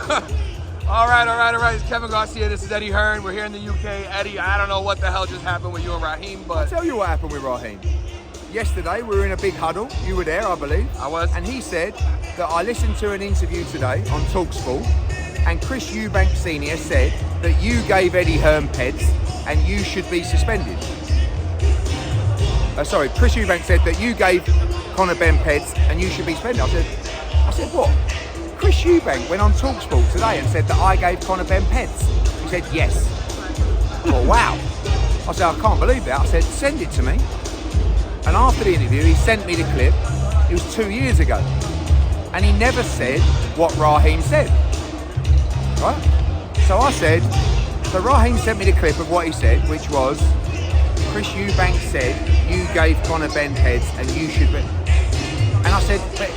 All right. It's Kevin Garcia. This is Eddie Hearn. We're here in the UK. Eddie, I don't know what the hell just happened with you and Raheem, but... I'll tell you what happened with Raheem. Yesterday, we were in a big huddle. You were there, I believe. I was. And he said that I listened to an interview today on TalkSport, and Chris Eubank Sr. said that you gave Eddie Hearn peds and you should be suspended. Chris Eubank said that you gave Conor Benn peds and you should be suspended. I said, what? Chris Eubank went on TalkSport today and said that I gave Conor Benn peds. He said, yes. I thought, wow. I said, I can't believe that. I said, send it to me. And after the interview, he sent me the clip. It was 2 years ago. And he never said what Raheem said. Right? So I said, so Raheem sent me the clip of what he said, which was, Chris Eubank said, you gave Conor Benn heads and you should be. And I said, but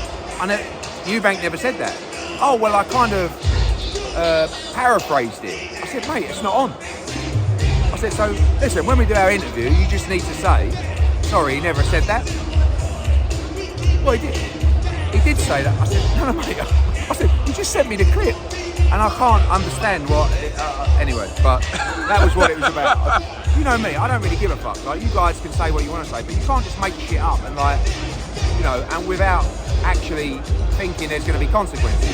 Eubank never said that. Oh, well, I kind of paraphrased it. I said, mate, it's not on. I said, so listen, when we do our interview, you just need to say, sorry, he never said that. Well, he did. He did say that. I said, no, mate. I said, you just sent me the clip. And I can't understand what, anyway, but that was what it was about. You know me, I don't really give a fuck. Like, you guys can say what you want to say, but you can't just make shit up and and without actually thinking there's going to be consequences.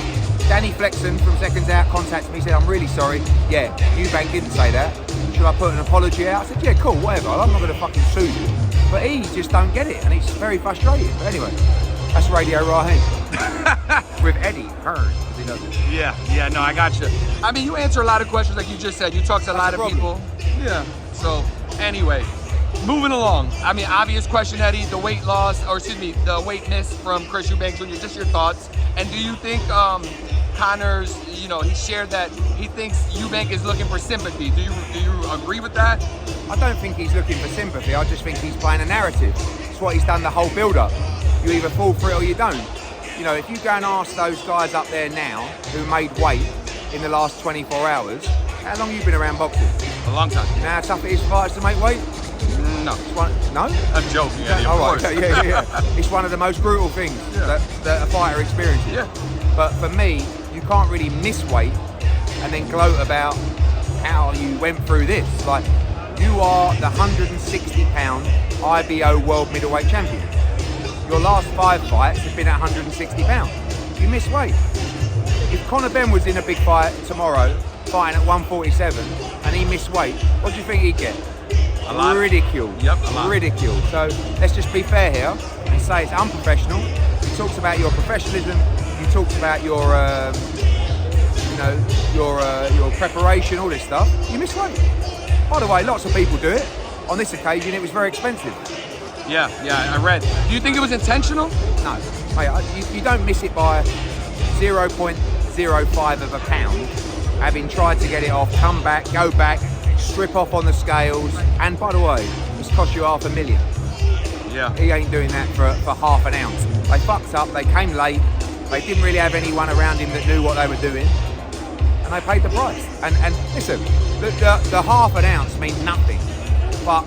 Danny Flexen from Seconds Out contacted me, said, I'm really sorry. Yeah, Eubank didn't say that. Should I put an apology out? I said, yeah, cool, whatever. I'm not going to fucking sue you. But he just don't get it, and he's very frustrated. But anyway, that's Radio Raheem. With Eddie Hearn, because he knows it. Yeah, no, I got you. I mean, you answer a lot of questions like you just said. You talk to a lot of people. Yeah. So, anyway, moving along. I mean, obvious question, Eddie, the weight loss, or excuse me, the weight miss from Chris Eubank Jr., just your thoughts. And do you think Conor's, he shared that he thinks Eubank is looking for sympathy. Do you agree with that? I don't think he's looking for sympathy. I just think he's playing a narrative. It's what he's done the whole build-up. You either fall for it or you don't. If you go and ask those guys up there now who made weight in the last 24 hours, how long have you been around boxing? A long time. You know how tough it is for fighters to make weight? No. No? I'm joking, Eddie, oh, right. Yeah. It's one of the most brutal things that a fighter experiences. Yeah. But for me, you can't really miss weight and then gloat about how you went through this. Like, you are the 160-pound IBO World Middleweight Champion. Your last 5 fights have been at 160 pounds. You miss weight. If Conor Benn was in a big fight tomorrow, fighting at 147, and he missed weight, what do you think he'd get? A lot. Ridiculed. Yep, a lot. Ridiculed. So let's just be fair here and say it's unprofessional. You talked about your professionalism. You talked about your, your preparation, all this stuff. You miss weight. By the way, lots of people do it. On this occasion, it was very expensive. Yeah, I read. Do you think it was intentional? No. Mate, you don't miss it by 0.05 of a pound, having tried to get it off, come back, go back, strip off on the scales, and by the way, it's cost you $500,000. Yeah. He ain't doing that for half an ounce. They fucked up, they came late, they didn't really have anyone around him that knew what they were doing, and they paid the price. And listen, the half an ounce means nothing, but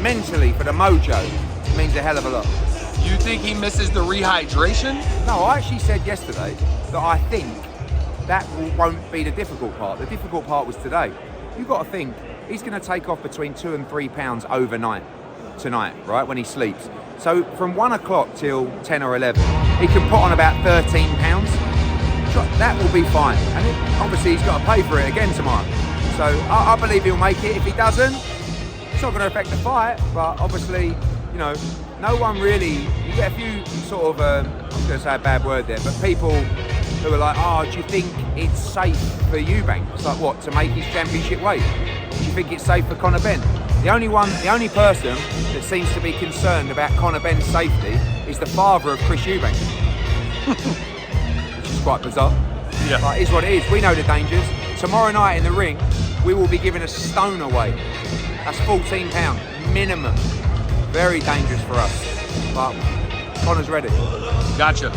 mentally, for the mojo, it means a hell of a lot. You think he misses the rehydration? No, I actually said yesterday that I think that won't be the difficult part. The difficult part was today. You've got to think, he's going to take off between 2 and 3 pounds overnight, tonight, right, when he sleeps. So from 1 o'clock till 10 or 11, he can put on about 13 pounds. That will be fine. And obviously he's got to pay for it again tomorrow. So I believe he'll make it. If he doesn't, it's not going to affect the fight, but obviously, no one really, you get a few sort of, I'm going to say a bad word there, but people who are like, oh, do you think it's safe for Eubank? It's like, what, to make his championship weight? Do you think it's safe for Conor Benn? The only person that seems to be concerned about Conor Benn's safety is the father of Chris Eubank. Which is quite bizarre. Yeah. But it is what it is. We know the dangers. Tomorrow night in the ring, we will be giving a stone away. That's £14 minimum. Very dangerous for us. But Conor's ready. Gotcha.